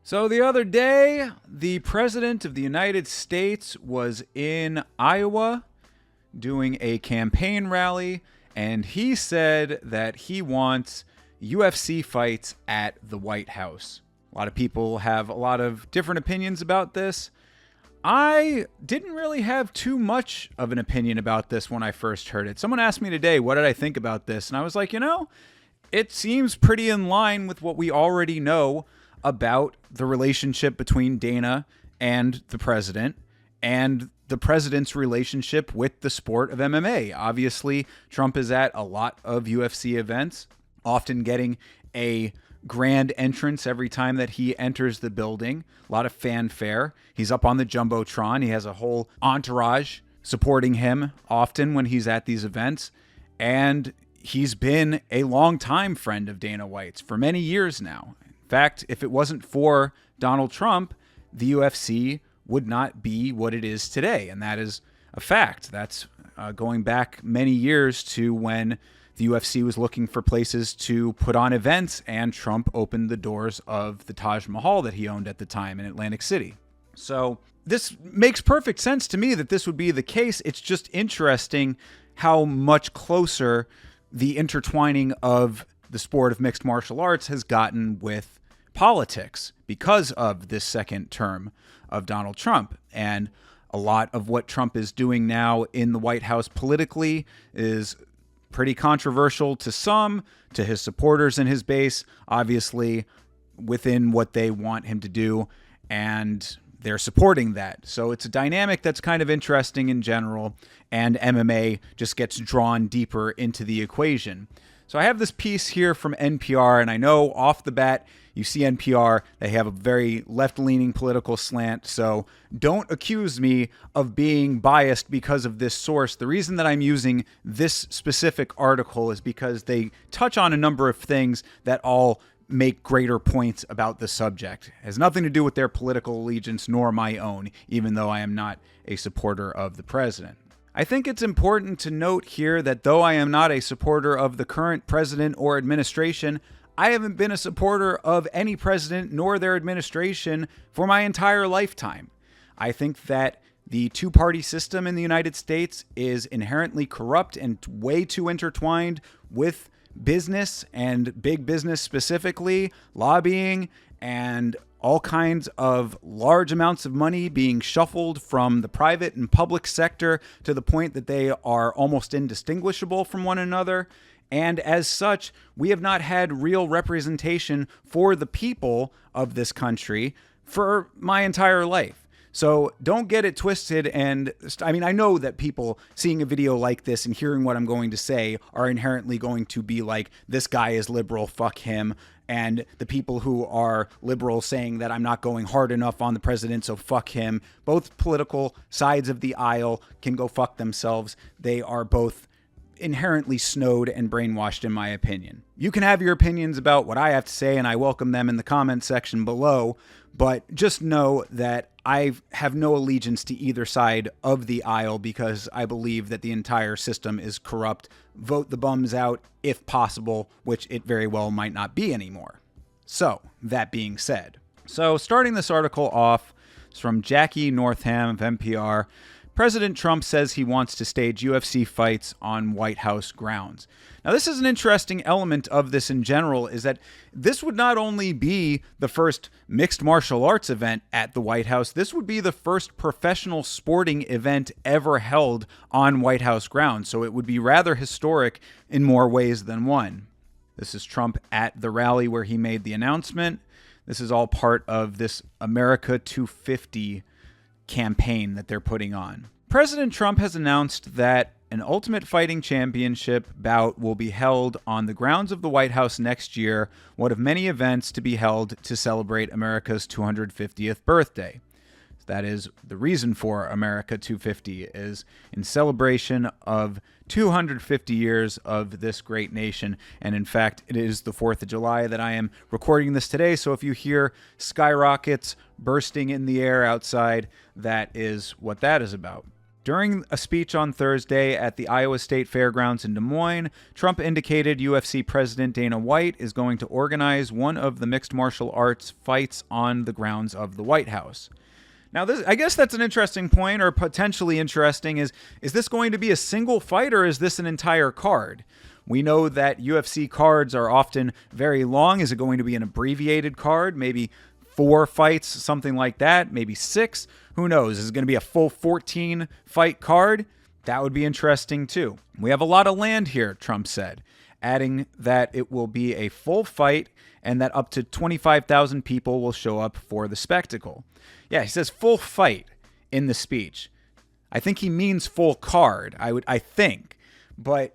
So the other day, the President of the United States was in Iowa doing a campaign rally, and he said that he wants UFC fights at the White House. A lot of people have a lot of different opinions about this. I didn't really have too much of an opinion about this when I first heard it. Someone asked me today, what did I think about this? And I was like, it seems pretty in line with what we already know about the relationship between Dana and the president and the president's relationship with the sport of MMA. Obviously, Trump is at a lot of UFC events, often getting a grand entrance every time that he enters the building. A lot of fanfare. He's up on the Jumbotron. He has a whole entourage supporting him often when he's at these events. And he's been a longtime friend of Dana White's for many years now. In fact, if it wasn't for Donald Trump, the UFC would not be what it is today. And that is a fact. That's going back many years to when the UFC was looking for places to put on events, and Trump opened the doors of the Taj Mahal that he owned at the time in Atlantic City. So this makes perfect sense to me that this would be the case. It's just interesting how much closer the intertwining of the sport of mixed martial arts has gotten with politics because of this second term of Donald Trump. And a lot of what Trump is doing now in the White House politically is pretty controversial to some, to his supporters and his base, obviously within what they want him to do, and they're supporting that. So it's a dynamic that's kind of interesting in general, and MMA just gets drawn deeper into the equation. So I have this piece here from NPR, and I know off the bat, you see NPR, they have a very left-leaning political slant, so don't accuse me of being biased because of this source. The reason that I'm using this specific article is because they touch on a number of things that all make greater points about the subject. It has nothing to do with their political allegiance nor my own, even though I am not a supporter of the president. I think it's important to note here that though I am not a supporter of the current president or administration, I haven't been a supporter of any president nor their administration for my entire lifetime. I think that the two-party system in the United States is inherently corrupt and way too intertwined with business, and big business specifically, lobbying, and all kinds of large amounts of money being shuffled from the private and public sector to the point that they are almost indistinguishable from one another. And as such, we have not had real representation for the people of this country for my entire life. So don't get it twisted. And I mean, I know that people seeing a video like this and hearing what I'm going to say are inherently going to be like, this guy is liberal, fuck him. And the people who are liberal saying that I'm not going hard enough on the president, so fuck him. Both political sides of the aisle can go fuck themselves. They are both inherently snowed and brainwashed, in my opinion. You can have your opinions about what I have to say, and I welcome them in the comment section below, but just know that I have no allegiance to either side of the aisle because I believe that the entire system is corrupt. Vote the bums out if possible, which it very well might not be anymore. So, that being said. So, starting this article off, it's from Jackie Northam of NPR. President Trump says he wants to stage UFC fights on White House grounds. Now, this is an interesting element of this in general, is that this would not only be the first mixed martial arts event at the White House, this would be the first professional sporting event ever held on White House grounds. So it would be rather historic in more ways than one. This is Trump at the rally where he made the announcement. This is all part of this America 250 campaign that they're putting on. President Trump has announced that an Ultimate Fighting Championship bout will be held on the grounds of the White House next year, one of many events to be held to celebrate America's 250th birthday. That is the reason for America 250, is in celebration of 250 years of this great nation. And in fact, it is the 4th of July that I am recording this today. So if you hear skyrockets bursting in the air outside, that is what that is about. During a speech on Thursday at the Iowa State Fairgrounds in Des Moines, Trump indicated UFC President Dana White is going to organize one of the mixed martial arts fights on the grounds of the White House. Now, I guess that's an interesting point, or potentially interesting. Is this going to be a single fight, or is this an entire card? We know that UFC cards are often very long. Is it going to be an abbreviated card? Maybe 4 fights, something like that, maybe 6. Who knows? Is it going to be a full 14 fight card? That would be interesting too. We have a lot of land here, Trump said, adding that it will be a full fight and that up to 25,000 people will show up for the spectacle. Yeah, he says full fight in the speech. I think he means full card, I think, but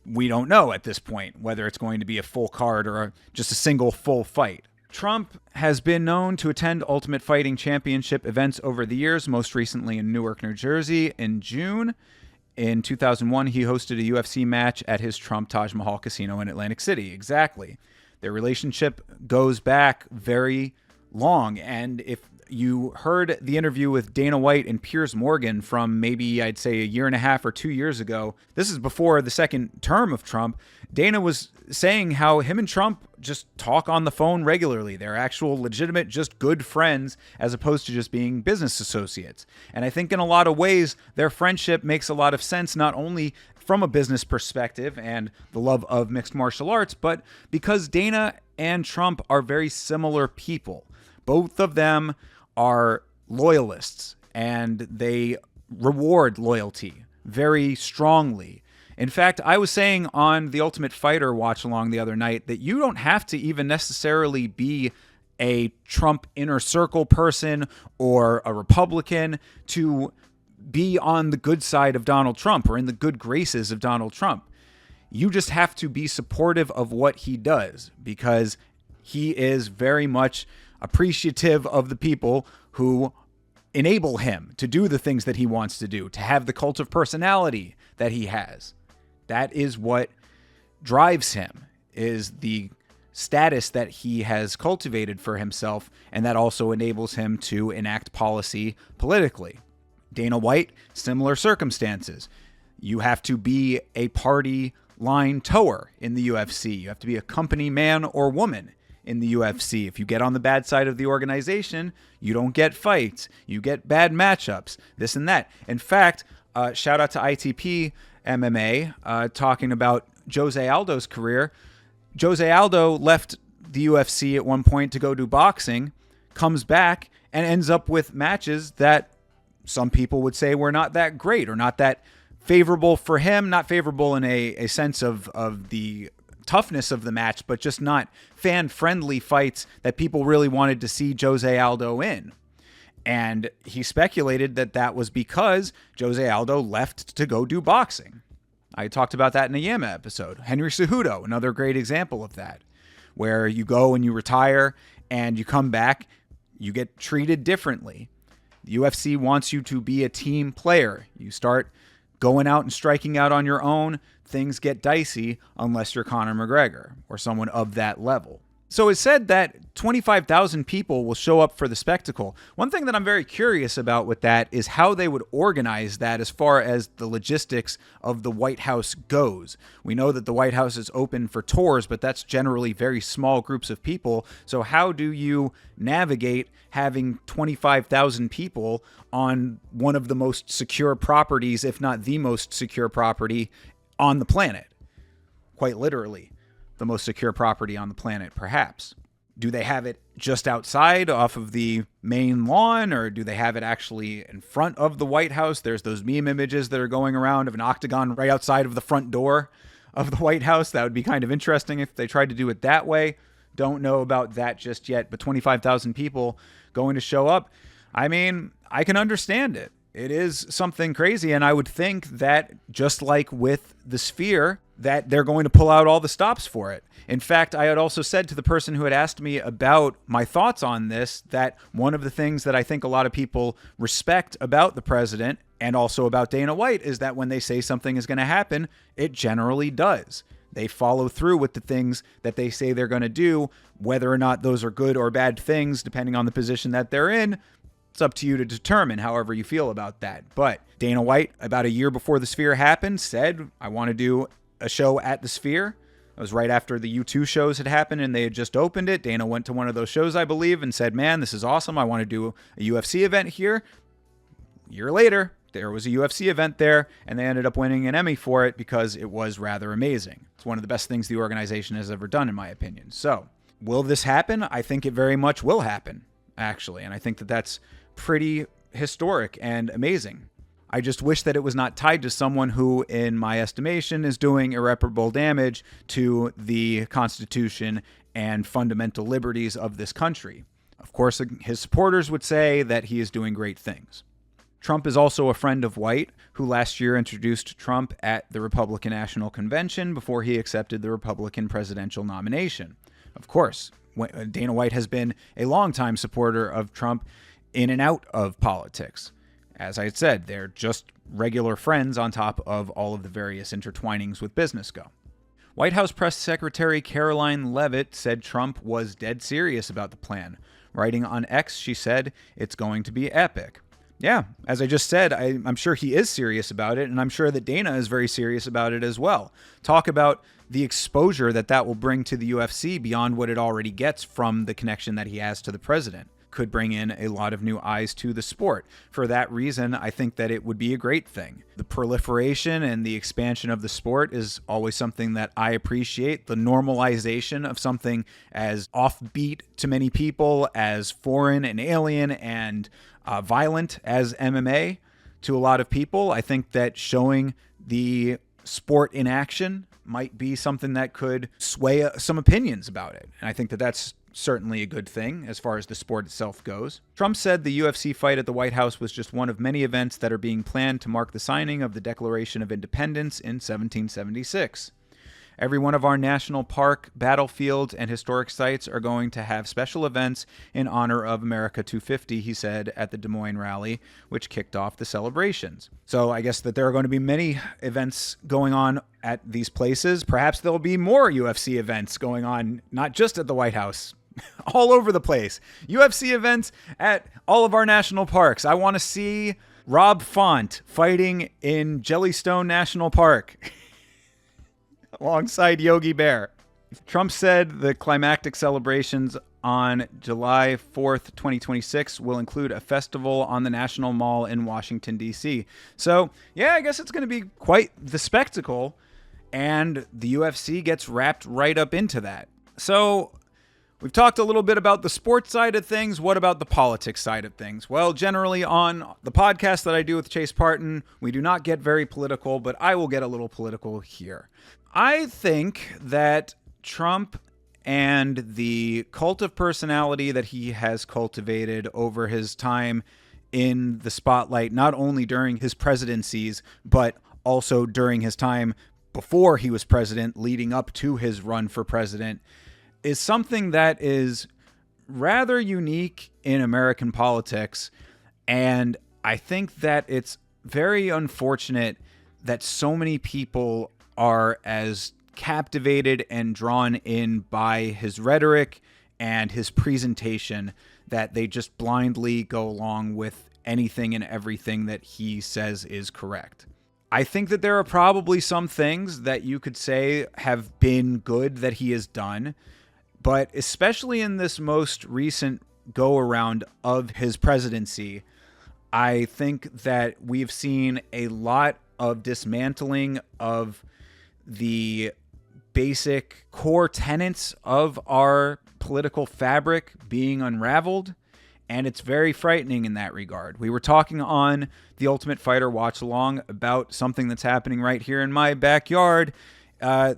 we don't know at this point whether it's going to be a full card or just a single full fight. Trump has been known to attend Ultimate Fighting Championship events over the years, most recently in Newark, New Jersey in June. In 2001, he hosted a UFC match at his Trump Taj Mahal Casino in Atlantic City. Exactly. Their relationship goes back very long, and if you heard the interview with Dana White and Piers Morgan from maybe, I'd say, a year and a half or 2 years ago. This is before the second term of Trump. Dana was saying how him and Trump just talk on the phone regularly. They're actual, legitimate, just good friends as opposed to just being business associates. And I think in a lot of ways, their friendship makes a lot of sense, not only from a business perspective and the love of mixed martial arts, but because Dana and Trump are very similar people. Both of them are loyalists, and they reward loyalty very strongly. In fact, I was saying on the Ultimate Fighter watch along the other night that you don't have to even necessarily be a Trump inner circle person or a Republican to be on the good side of Donald Trump or in the good graces of Donald Trump. You just have to be supportive of what he does, because he is very much appreciative of the people who enable him to do the things that he wants to do, to have the cult of personality that he has. That is what drives him, is the status that he has cultivated for himself, and that also enables him to enact policy politically. Dana White, similar circumstances. You have to be a party line tower in the UFC. You have to be a company man or woman in the UFC. If you get on the bad side of the organization, you don't get fights. You get bad matchups, this and that. In fact, shout out to ITP MMA talking about Jose Aldo's career. Jose Aldo left the UFC at one point to go do boxing, comes back, and ends up with matches that some people would say were not that great or not that favorable for him, not favorable in a sense of the toughness of the match, but just not fan-friendly fights that people really wanted to see Jose Aldo in. And he speculated that that was because Jose Aldo left to go do boxing. I talked about that in a YAMMA episode. Henry Cejudo, another great example of that, where you go and you retire and you come back, you get treated differently. The UFC wants you to be a team player. You start going out and striking out on your own, things get dicey unless you're Conor McGregor or someone of that level. So it's said that 25,000 people will show up for the spectacle. One thing that I'm very curious about with that is how they would organize that as far as the logistics of the White House goes. We know that the White House is open for tours, but that's generally very small groups of people. So how do you navigate having 25,000 people on one of the most secure properties, if not the most secure property on the planet? Quite literally. The most secure property on the planet, perhaps. Do they have it just outside off of the main lawn, or do they have it actually in front of the White House? There's those meme images that are going around of an octagon right outside of the front door of the White House. That would be kind of interesting if they tried to do it that way. Don't know about that just yet, but 25,000 people going to show up. I mean, I can understand it. It is something crazy, and I would think that just like with the Sphere, that they're going to pull out all the stops for it. In fact, I had also said to the person who had asked me about my thoughts on this, that one of the things that I think a lot of people respect about the president and also about Dana White is that when they say something is going to happen, it generally does. They follow through with the things that they say they're going to do, whether or not those are good or bad things, depending on the position that they're in. It's up to you to determine however you feel about that. But Dana White, about a year before the Sphere happened, said, I want to do a show at the Sphere. It was right after the U2 shows had happened and they had just opened it. Dana went to one of those shows, I believe, and said, man, this is awesome. I want to do a UFC event here. A year later, there was a UFC event there, and they ended up winning an Emmy for it because it was rather amazing. It's one of the best things the organization has ever done, in my opinion. So, will this happen? I think it very much will happen, actually. And I think that that's pretty historic and amazing. I just wish that it was not tied to someone who, in my estimation, is doing irreparable damage to the Constitution and fundamental liberties of this country. Of course, his supporters would say that he is doing great things. Trump is also a friend of White, who last year introduced Trump at the Republican National Convention before he accepted the Republican presidential nomination. Of course, Dana White has been a longtime supporter of Trump in and out of politics. As I had said, they're just regular friends on top of all of the various intertwinings with business go. White House Press Secretary Caroline Leavitt said Trump was dead serious about the plan. Writing on X, she said, it's going to be epic. Yeah, as I just said, I'm sure he is serious about it, and I'm sure that Dana is very serious about it as well. Talk about the exposure that will bring to the UFC beyond what it already gets from the connection that he has to the president. Could bring in a lot of new eyes to the sport. For that reason, I think that it would be a great thing. The proliferation and the expansion of the sport is always something that I appreciate. The normalization of something as offbeat to many people, as foreign and alien and violent as MMA to a lot of people. I think that showing the sport in action might be something that could sway some opinions about it. And I think that that's certainly a good thing as far as the sport itself goes. Trump said the UFC fight at the White House was just one of many events that are being planned to mark the signing of the Declaration of Independence in 1776. Every one of our national park, battlefields, and historic sites are going to have special events in honor of America 250, he said at the Des Moines rally, which kicked off the celebrations. So I guess that there are going to be many events going on at these places. Perhaps there'll be more UFC events going on, not just at the White House, all over the place. UFC events at all of our national parks. I want to see Rob Font fighting in Jellystone National Park alongside Yogi Bear. Trump said the climactic celebrations on July 4th, 2026 will include a festival on the National Mall in Washington, D.C. So, yeah, I guess it's going to be quite the spectacle, and the UFC gets wrapped right up into that. So, we've talked a little bit about the sports side of things. What about the politics side of things? Well, generally on the podcast that I do with Chase Parton, we do not get very political, but I will get a little political here. I think that Trump and the cult of personality that he has cultivated over his time in the spotlight, not only during his presidencies, but also during his time before he was president, leading up to his run for president, is something that is rather unique in American politics. And I think that it's very unfortunate that so many people are as captivated and drawn in by his rhetoric and his presentation that they just blindly go along with anything and everything that he says is correct. I think that there are probably some things that you could say have been good that he has done, but especially in this most recent go-around of his presidency, I think that we've seen a lot of dismantling of the basic core tenets of our political fabric being unraveled, and it's very frightening in that regard. We were talking on the Ultimate Fighter Watch Along about something that's happening right here in my backyard, where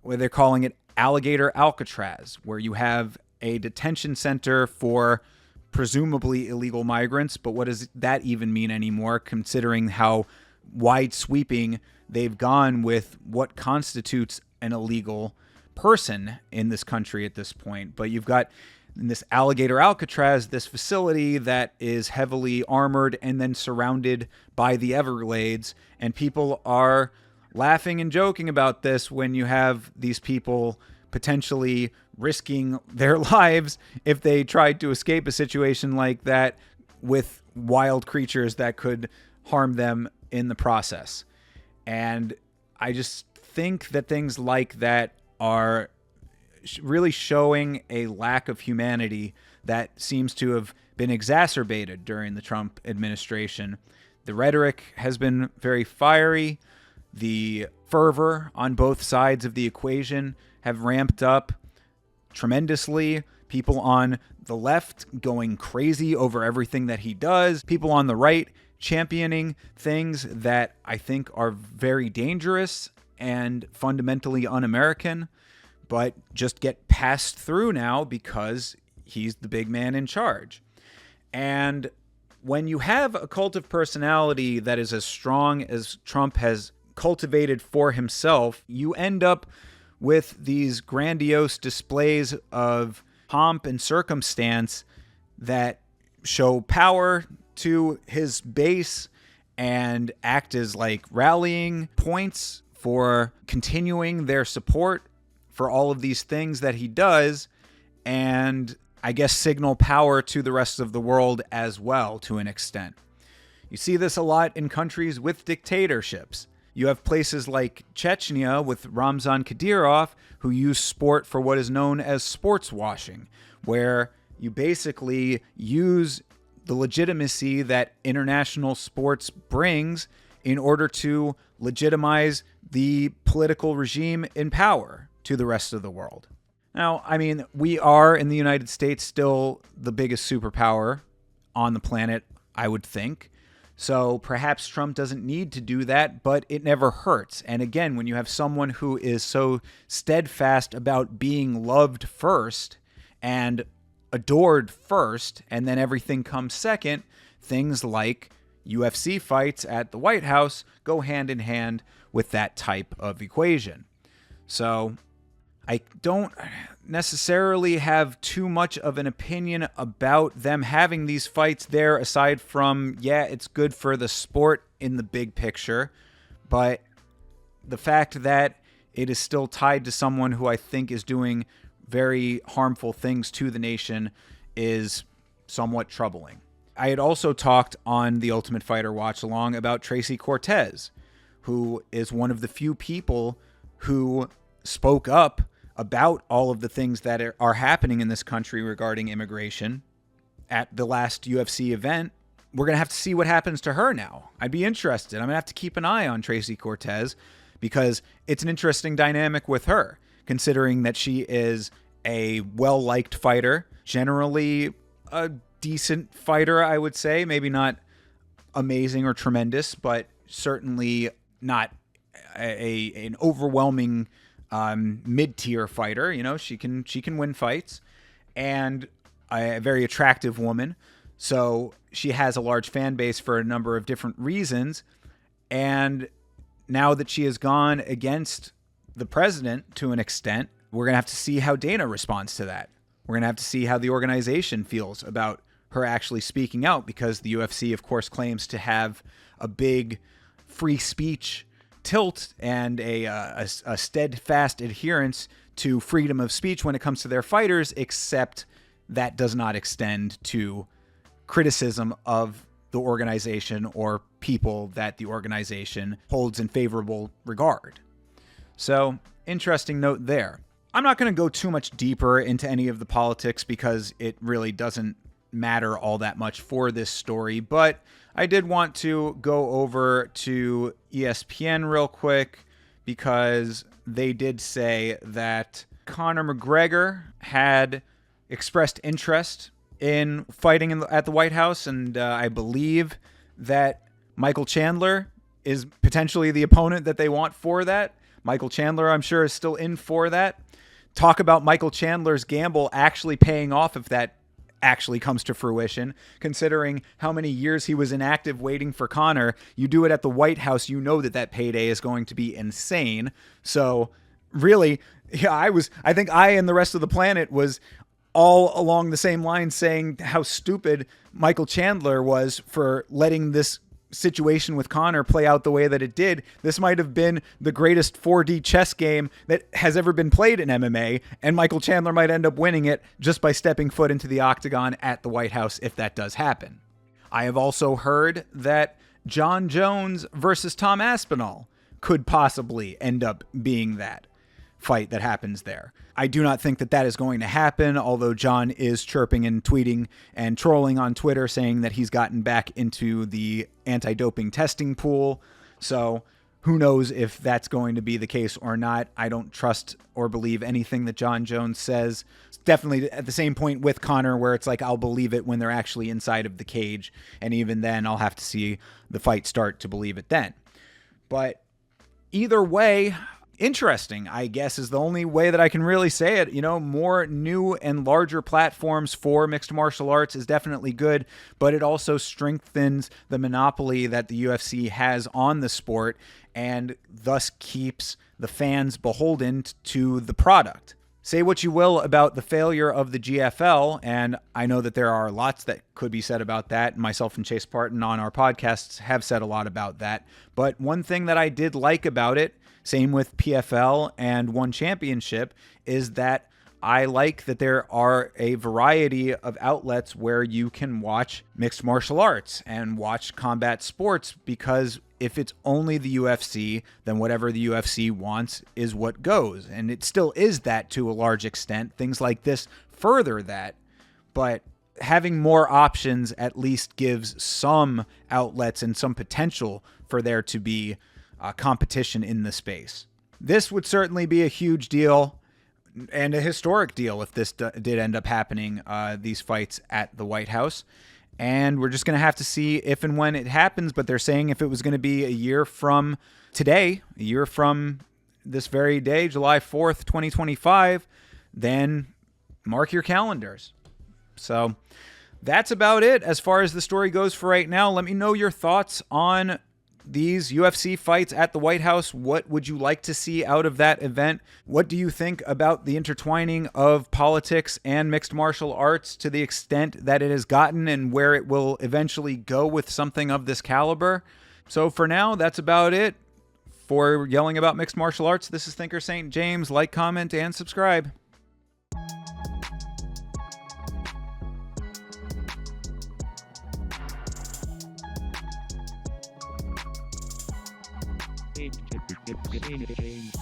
they're calling it Alligator Alcatraz, where you have a detention center for presumably illegal migrants, but what does that even mean anymore, considering how wide sweeping they've gone with what constitutes an illegal person in this country at this point. But you've got in this Alligator Alcatraz, this facility that is heavily armored and then surrounded by the Everglades, and people are laughing and joking about this when you have these people potentially risking their lives if they tried to escape a situation like that with wild creatures that could harm them in the process. And I just think that things like that are really showing a lack of humanity that seems to have been exacerbated during the Trump administration. The rhetoric has been very fiery. The fervor on both sides of the equation have ramped up tremendously. People on the left going crazy over everything that he does. People on the right championing things that I think are very dangerous and fundamentally un-American, but just get passed through now because he's the big man in charge. And when you have a cult of personality that is as strong as Trump has cultivated for himself, you end up with these grandiose displays of pomp and circumstance that show power to his base and act as like rallying points for continuing their support for all of these things that he does, and I guess signal power to the rest of the world as well to an extent. You see this a lot in countries with dictatorships. You have places like Chechnya with Ramzan Kadyrov, who use sport for what is known as sports washing, where you basically use the legitimacy that international sports brings in order to legitimize the political regime in power to the rest of the world. Now, I mean, we are in the United States still the biggest superpower on the planet, I would think. So perhaps Trump doesn't need to do that, but it never hurts. And again, when you have someone who is so steadfast about being loved first and adored first, and then everything comes second, things like UFC fights at the White House go hand in hand with that type of equation. So I don't necessarily have too much of an opinion about them having these fights there, aside from, yeah, it's good for the sport in the big picture. But the fact that it is still tied to someone who I think is doing very harmful things to the nation is somewhat troubling. I had also talked on the Ultimate Fighter Watch Along about Tracy Cortez, who is one of the few people who spoke up about all of the things that are happening in this country regarding immigration at the last UFC event. We're going to have to see what happens to her now. I'd be interested. I'm going to have to keep an eye on Tracy Cortez because it's an interesting dynamic with her, considering that she is a well-liked fighter, generally a decent fighter, I would say. Maybe not amazing or tremendous, but certainly not an overwhelming mid-tier fighter. You know, she can win fights, and a very attractive woman. So she has a large fan base for a number of different reasons. And now that she has gone against the president to an extent, we're going to have to see how Dana responds to that. We're going to have to see how the organization feels about her actually speaking out, because the UFC, of course, claims to have a big free speech tilt and a steadfast adherence to freedom of speech when it comes to their fighters, except that does not extend to criticism of the organization or people that the organization holds in favorable regard. So, interesting note there. I'm not going to go too much deeper into any of the politics because it really doesn't matter all that much for this story, but I did want to go over to ESPN real quick because they did say that Conor McGregor had expressed interest in fighting at the White House, and I believe that Michael Chandler is potentially the opponent that they want for that. Michael Chandler, I'm sure, is still in for that. Talk about Michael Chandler's gamble actually paying off if that actually comes to fruition, considering how many years he was inactive waiting for Conor. You do it at the White House, you know that payday is going to be insane. So really, yeah, I think I and the rest of the planet was all along the same line saying how stupid Michael Chandler was for letting this situation with Conor play out the way that it did. This might have been the greatest 4D chess game that has ever been played in MMA, and Michael Chandler might end up winning it just by stepping foot into the octagon at the White House if that does happen. I have also heard that John Jones versus Tom Aspinall could possibly end up being that fight that happens there. I do not think that that is going to happen, although John is chirping and tweeting and trolling on Twitter saying that he's gotten back into the anti-doping testing pool. So who knows if that's going to be the case or not. I don't trust or believe anything that John Jones says. It's definitely at the same point with Conor where it's like I'll believe it when they're actually inside of the cage. And even then, I'll have to see the fight start to believe it then. But either way, interesting, I guess, is the only way that I can really say it. More new and larger platforms for mixed martial arts is definitely good, but it also strengthens the monopoly that the UFC has on the sport and thus keeps the fans beholden to the product. Say what you will about the failure of the GFL, and I know that there are lots that could be said about that. Myself and Chase Parton on our podcasts have said a lot about that. But one thing that I did like about it, same with PFL and One Championship, is that I like that there are a variety of outlets where you can watch mixed martial arts and watch combat sports, because if it's only the UFC, then whatever the UFC wants is what goes. And it still is that to a large extent. Things like this further that. But having more options at least gives some outlets and some potential for there to be competition in the space. This would certainly be a huge deal and a historic deal if this did end up happening, these fights at the White House. And we're just going to have to see if and when it happens. But they're saying if it was going to be a year from today, a year from this very day, July 4th, 2025, then mark your calendars. So that's about it as far as the story goes for right now. Let me know your thoughts on these UFC fights at the White House. What would you like to see out of that event? What do you think about the intertwining of politics and mixed martial arts to the extent that it has gotten, and where it will eventually go with something of this caliber? So for now, that's about it. For Yelling About Mixed Martial Arts, this is Thinker St. James. Like, comment, and subscribe. Thinker St. James.